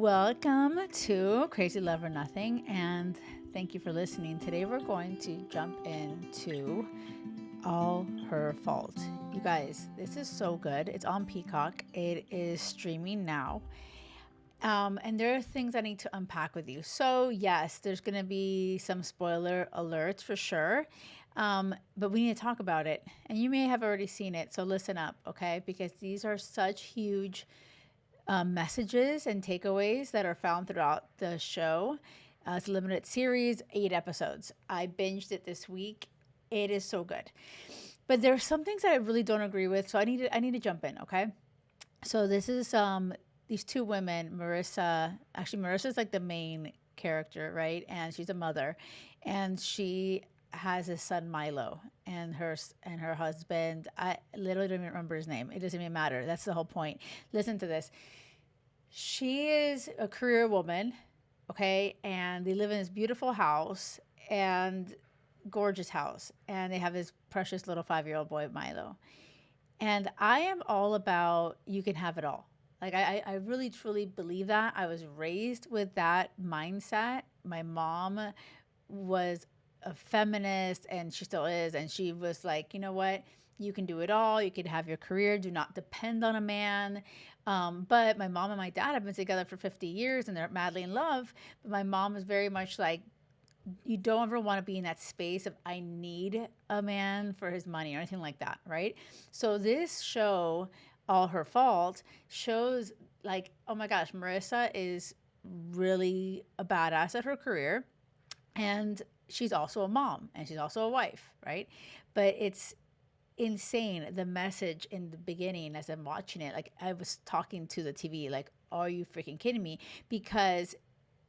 Welcome to Crazy Love or Nothing, and thank you for listening. Today we're going to jump into All Her Fault. You guys, this is so good. It's on Peacock. It is streaming now. And there are things I need to unpack with you. So, yes, there's going to be some spoiler alerts for sure. But we need to talk about it. And you may have already seen it. So, listen up, okay? Because these are such huge messages and takeaways that are found throughout the show. It's a limited series, 8 episodes. I binged it this week. It is so good. But there are some things that I really don't agree with. So, I need to jump in, okay? So, this is these two women, Marissa. Actually, Marissa's like the main character, right? And she's a mother, and she has a son, Milo, and her husband. I literally don't even remember his name. It doesn't even matter. That's the whole point. Listen to this. She is a career woman, okay, and they live in this beautiful house and gorgeous house, and they have this precious little 5-year-old boy, Milo. And I am all about you can have it all. Like, I really truly believe that. I was raised with that mindset. My mom was a feminist, and she still is. And she was like, you know what? You can do it all. You can have your career. Do not depend on a man. But my mom and my dad have been together for 50 years and they're madly in love. But my mom is very much like, you don't ever want to be in that space of I need a man for his money or anything like that, right? So this show, All Her Fault, shows like, oh my gosh, Marissa is really a badass at her career, and she's also a mom and she's also a wife, right? But it's insane the message in the beginning as I'm watching it. Like, I was talking to the TV, like, are you freaking kidding me? Because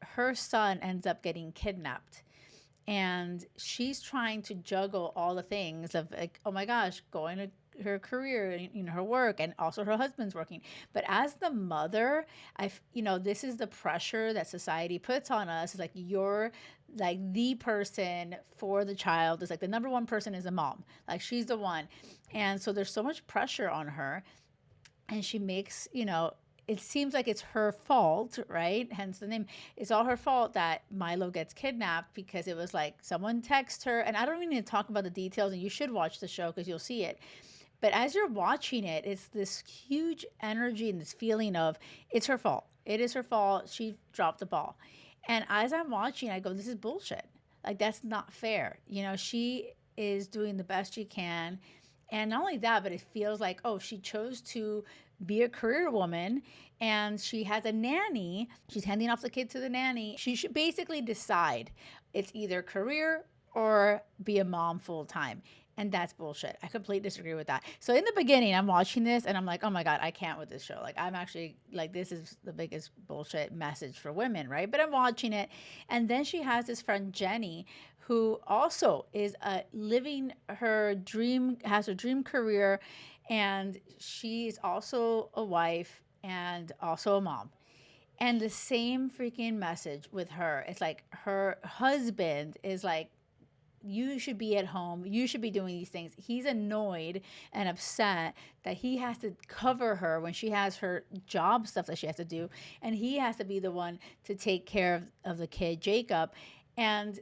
her son ends up getting kidnapped, and she's trying to juggle all the things of like, oh my gosh, going to her career, her work, and also her husband's working. But as the mother, this is the pressure that society puts on us. It's like, you're like the person for the child. It's like the number one person is a mom, like she's the one. And so there's so much pressure on her, and she makes, it seems like it's her fault, right? Hence the name. It's all her fault that Milo gets kidnapped, because it was like someone texted her. And I don't even need to talk about the details, and you should watch the show because you'll see it. But as you're watching it, it's this huge energy and this feeling of it's her fault. It is her fault. She dropped the ball. And as I'm watching, I go, this is bullshit. Like, that's not fair. She is doing the best she can. And not only that, but it feels like, oh, she chose to be a career woman, and she has a nanny. She's handing off the kid to the nanny. She should basically decide it's either career or be a mom full time. And that's bullshit. I completely disagree with that. So in the beginning, I'm watching this and I'm like, oh my God, I can't with this show. Like, I'm actually like, this is the biggest bullshit message for women, right? But I'm watching it. And then she has this friend, Jenny, who also is living her dream, has her dream career. And she's also a wife and also a mom. And the same freaking message with her. It's like her husband is like, you should be at home. You should be doing these things. He's annoyed and upset that he has to cover her when she has her job stuff that she has to do. And he has to be the one to take care of the kid, Jacob. And,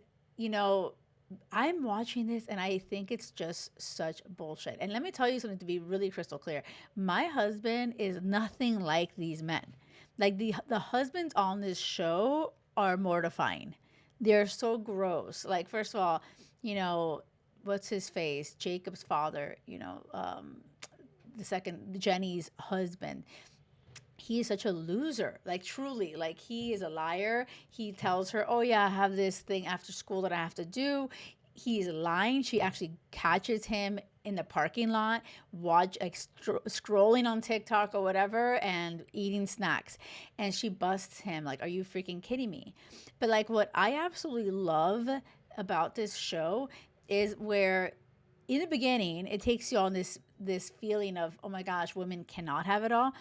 I'm watching this and I think it's just such bullshit. And let me tell you something to be really crystal clear. My husband is nothing like these men. Like, the husbands on this show are mortifying. They're so gross. Like, first of all, what's his face? Jacob's father, the second, Jenny's husband. He is such a loser, like, truly. Like, he is a liar. He tells her, oh yeah, I have this thing after school that I have to do. He's lying. She actually catches him in the parking lot, scrolling on TikTok or whatever and eating snacks. And she busts him like, are you freaking kidding me? But like, what I absolutely love about this show is where in the beginning, it takes you on this feeling of, oh my gosh, women cannot have it all.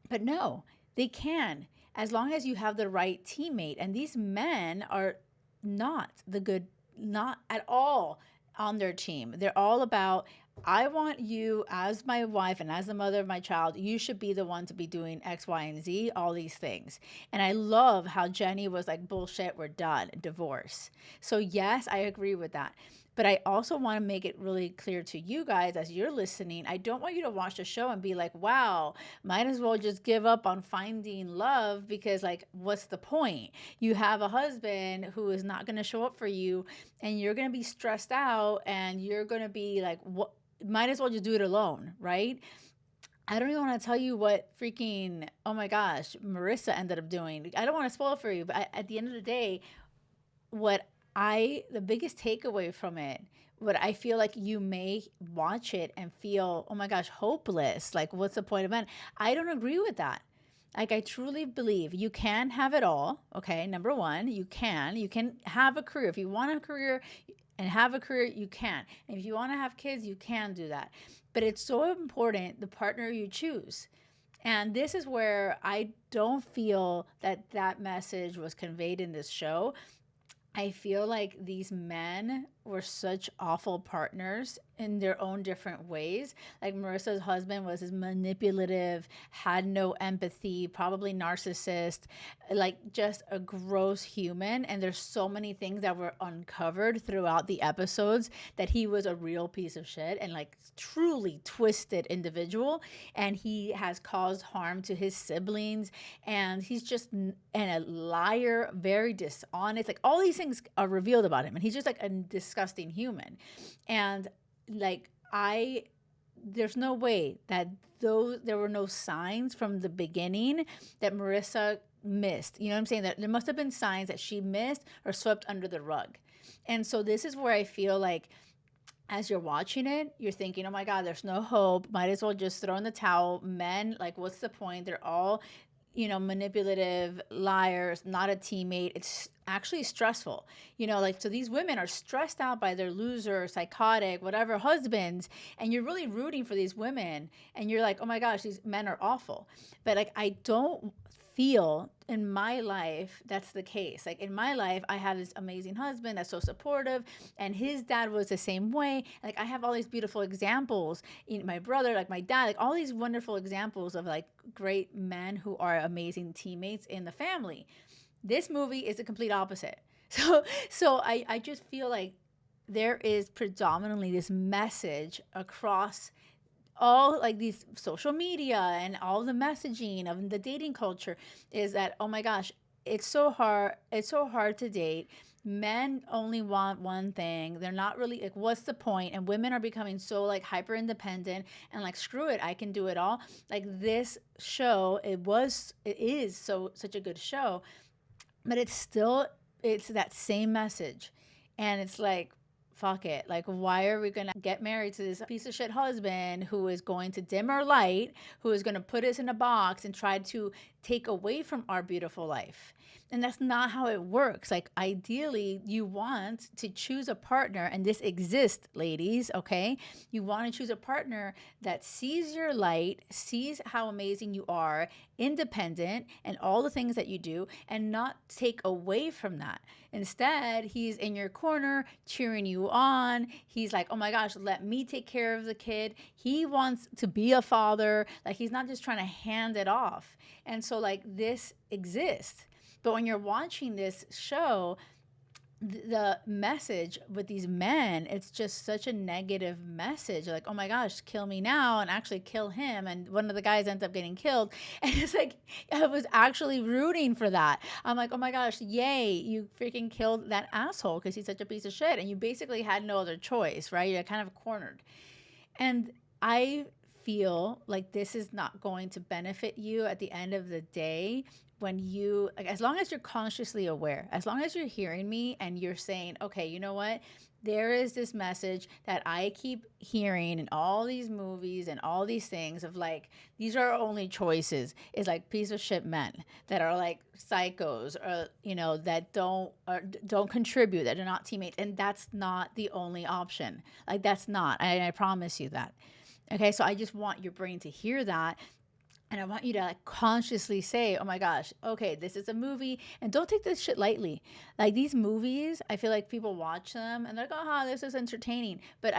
But no, they can, as long as you have the right teammate. And these men are not at all on their team. They're all about, I want you, as my wife and as the mother of my child, you should be the one to be doing X, Y, and Z, all these things. And I love how Jenny was like, bullshit, we're done, divorce. So, yes, I agree with that. But I also want to make it really clear to you guys as you're listening. I don't want you to watch the show and be like, wow, might as well just give up on finding love because, like, what's the point? You have a husband who is not going to show up for you, and you're going to be stressed out, and you're going to be like, what? Might as well just do it alone, right? I don't even want to tell you what freaking, oh my gosh, Marissa ended up doing. I don't want to spoil it for you, but at the end of the day, what the biggest takeaway from it, what I feel like you may watch it and feel, oh my gosh, hopeless. Like, what's the point of it? I don't agree with that. Like, I truly believe you can have it all. Okay. Number one, you can have a career. If you want a career and have a career, you can. And if you want to have kids, you can do that. But it's so important the partner you choose. And this is where I don't feel that that message was conveyed in this show. I feel like these men were such awful partners in their own different ways. Like Marissa's husband was his manipulative, had no empathy, probably narcissist, like just a gross human. And there's so many things that were uncovered throughout the episodes that he was a real piece of shit and like truly twisted individual. And he has caused harm to his siblings. And he's just a liar, very dishonest. Like all these things are revealed about him. And he's just like a disgusting human. And like there's no way that there were no signs from the beginning that Marissa missed. You know what I'm saying? That there must have been signs that she missed or swept under the rug. And so this is where I feel like as you're watching it, you're thinking, oh my God, there's no hope. Might as well just throw in the towel. Men, like, what's the point? They're all, manipulative, liars, not a teammate. It's actually stressful. Like, so these women are stressed out by their loser, psychotic, whatever husbands, and you're really rooting for these women, and you're like, oh my gosh, these men are awful. But like, I don't feel in my life that's the case. Like in my life, I have this amazing husband that's so supportive, and his dad was the same way. Like I have all these beautiful examples. My brother, like my dad, like all these wonderful examples of like great men who are amazing teammates in the family. This movie is the complete opposite. So I just feel like there is predominantly this message across all like these social media and all the messaging of the dating culture is that, oh my gosh, it's so hard to date. Men only want one thing. They're not really like, what's the point? And women are becoming so like hyper independent and like, screw it, I can do it all. Like this show, it is such a good show, but it's that same message. And it's like, fuck it. Like, why are we going to get married to this piece of shit husband who is going to dim our light, who is going to put us in a box and try to take away from our beautiful life? And that's not how it works. Like, ideally, you want to choose a partner, and this exists, ladies, okay? You want to choose a partner that sees your light, sees how amazing you are, independent, and all the things that you do, and not take away from that. Instead, he's in your corner cheering you on. He's like, oh my gosh, let me take care of the kid. He wants to be a father. Like, he's not just trying to hand it off. And so, like, this exists. But when you're watching this show, the message with these men, it's just such a negative message. Like, oh my gosh, kill me now and actually kill him. And one of the guys ends up getting killed. And it's like, I was actually rooting for that. I'm like, oh my gosh, yay, you freaking killed that asshole because he's such a piece of shit. And you basically had no other choice, right? You're kind of cornered. And I feel like this is not going to benefit you at the end of the day when you, like, as long as you're consciously aware, as long as you're hearing me and you're saying, okay, you know what? There is this message that I keep hearing in all these movies and all these things of like, these are our only choices is like piece of shit men that are like psychos or, that don't contribute, that are not teammates. And that's not the only option. Like that's not, I promise you that. Okay. So I just want your brain to hear that. And I want you to like consciously say, oh my gosh, okay, this is a movie. And don't take this shit lightly. Like these movies, I feel like people watch them and they're like, oh, this is entertaining. But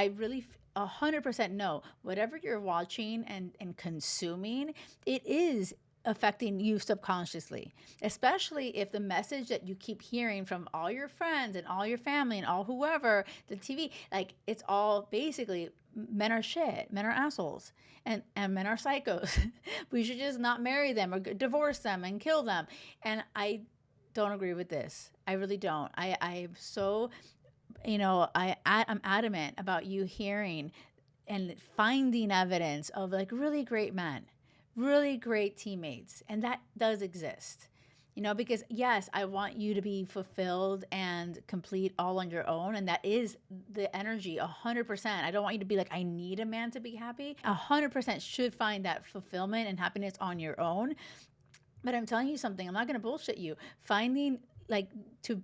100% no. Whatever you're watching and consuming, it is affecting you subconsciously, especially if the message that you keep hearing from all your friends and all your family and all whoever, the TV, like it's all basically men are shit, men are assholes, and men are psychos. We should just not marry them or divorce them and kill them. And I don't agree with this. I really don't. I'm so, I'm adamant about you hearing and finding evidence of like really great men, really great teammates. And that does exist, because yes, I want you to be fulfilled and complete all on your own. And that is the energy 100%. I don't want you to be like, I need a man to be happy. 100% should find that fulfillment and happiness on your own. But I'm telling you something, I'm not going to bullshit you. Finding like to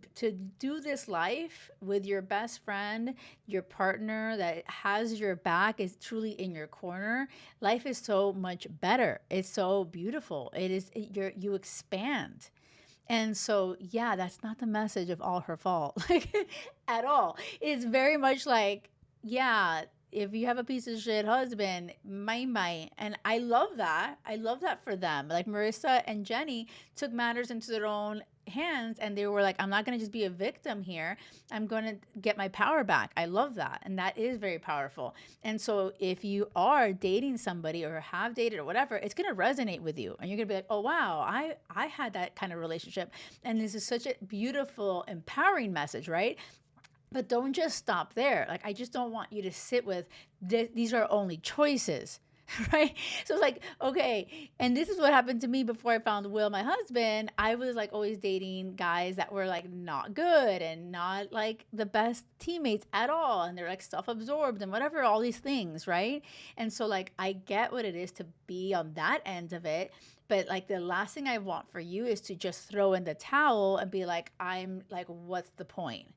do this life with your best friend, your partner that has your back, is truly in your corner. Life is so much better. It's so beautiful. You expand. And so, yeah, that's not the message of all her fault, like at all. It's very much like, yeah, if you have a piece of shit husband, my. And I love that. I love that for them. Like Marissa and Jenny took matters into their own hands and they were like, I'm not going to just be a victim here. I'm going to get my power back. I love that. And that is very powerful. And so if you are dating somebody or have dated or whatever, it's going to resonate with you. And you're going to be like, oh, wow, I had that kind of relationship. And this is such a beautiful, empowering message, right? But don't just stop there. Like, I just don't want you to sit with these are only choices. Right. So it's like, okay. And this is what happened to me before I found Will, my husband. I was like always dating guys that were like not good and not like the best teammates at all. And they're like self-absorbed and whatever, all these things. Right. And so like, I get what it is to be on that end of it. But like the last thing I want for you is to just throw in the towel and be like, I'm like, what's the point?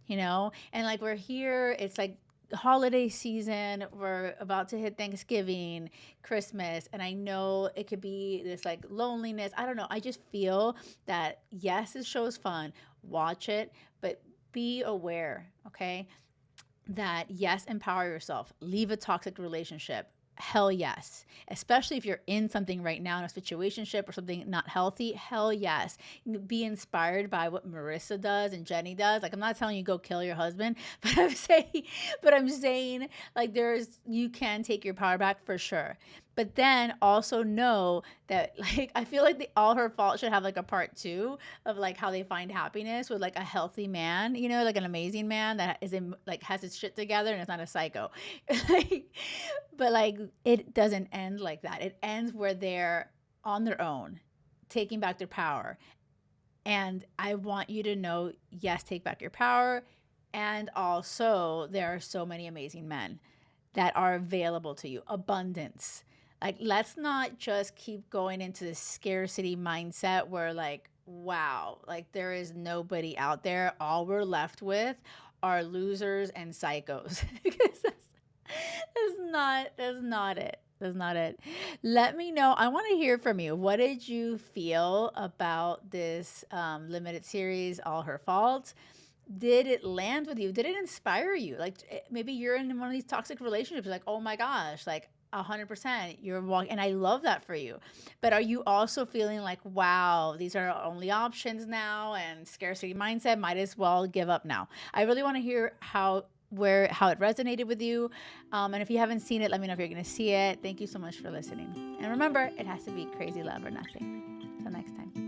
And like we're here, it's like holiday season, we're about to hit Thanksgiving, Christmas, and I know it could be this like loneliness. I don't know. I just feel that yes, this show is fun. Watch it, but be aware, okay? That yes, empower yourself. Leave a toxic relationship. Hell yes. Especially if you're in something right now, in a situationship or something not healthy. Hell yes. Be inspired by what Marissa does and Jenny does. Like, I'm not telling you go kill your husband, but I'm saying like you can take your power back for sure. But then also know that like I feel like All Her Fault should have like a part 2 of like how they find happiness with like a healthy man, like an amazing man that is like has his shit together and is not a psycho. But like it doesn't end like that. It ends where they're on their own, taking back their power. And I want you to know, yes, take back your power. And also there are so many amazing men that are available to you. Abundance. Like, let's not just keep going into this scarcity mindset where like, wow, like there is nobody out there. All we're left with are losers and psychos. Because that's not it. That's not it. Let me know. I want to hear from you. What did you feel about this limited series, All Her Fault? Did it land with you? Did it inspire you? Like maybe you're in one of these toxic relationships, like, oh my gosh, like 100% you're walking, and I love that for you. But are you also feeling like, wow, these are our only options now and scarcity mindset, might as well give up now? I really want to hear how it resonated with you. And if you haven't seen it, let me know if you're going to see it. Thank you so much for listening. And remember, it has to be crazy love or nothing. Till next time.